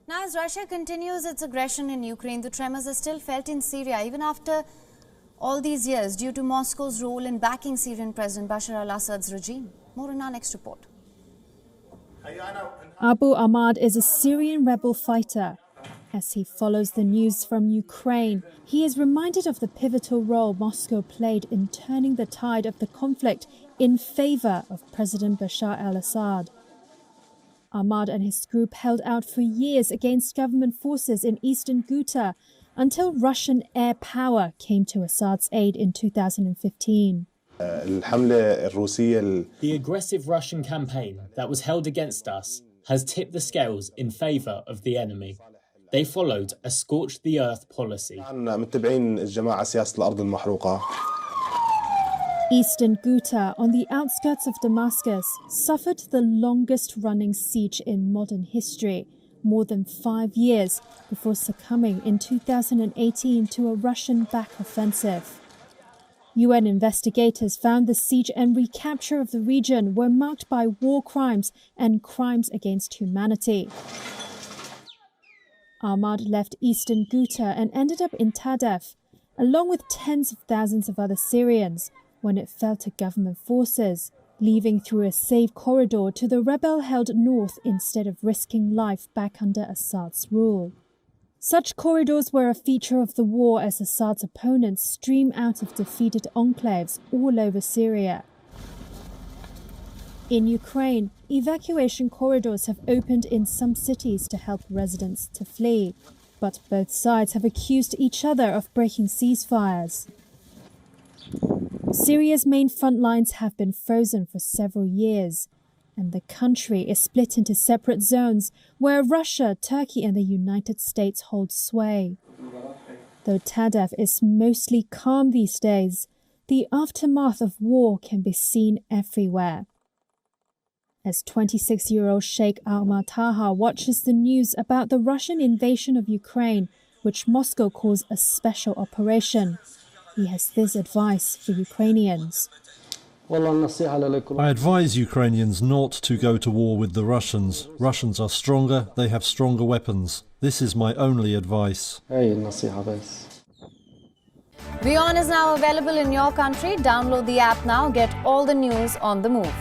Now, as Russia continues its aggression in Ukraine, the tremors are still felt in Syria, even after all these years, due to Moscow's role in backing Syrian President Bashar al-Assad's regime. More in our next report. Abu Ahmad is a Syrian rebel fighter. As he follows the news from Ukraine, he is reminded of the pivotal role Moscow played in turning the tide of the conflict in favor of President Bashar al-Assad. Ahmad and his group held out for years against government forces in eastern Ghouta until Russian air power came to Assad's aid in 2015. The aggressive Russian campaign that was held against us has tipped the scales in favor of the enemy. They followed a scorched-the-earth policy. Eastern Ghouta, on the outskirts of Damascus, suffered the longest-running siege in modern history, more than 5 years before succumbing in 2018 to a Russian-backed offensive. UN investigators found the siege and recapture of the region were marked by war crimes and crimes against humanity. Ahmad left eastern Ghouta and ended up in Tadef, along with tens of thousands of other Syrians, when it fell to government forces, leaving through a safe corridor to the rebel-held north instead of risking life back under Assad's rule. Such corridors were a feature of the war as Assad's opponents stream out of defeated enclaves all over Syria. In Ukraine, evacuation corridors have opened in some cities to help residents to flee, but both sides have accused each other of breaking ceasefires. Syria's main front lines have been frozen for several years, and the country is split into separate zones where Russia, Turkey and the United States hold sway. Though Tadef is mostly calm these days, the aftermath of war can be seen everywhere. As 26-year-old Sheikh Al-Mataha watches the news about the Russian invasion of Ukraine, which Moscow calls a special operation, he has this advice for Ukrainians. I advise Ukrainians not to go to war with the Russians. Russians are stronger, they have stronger weapons. This is my only advice. WION is now available in your country. Download the app now. Get all the news on the move.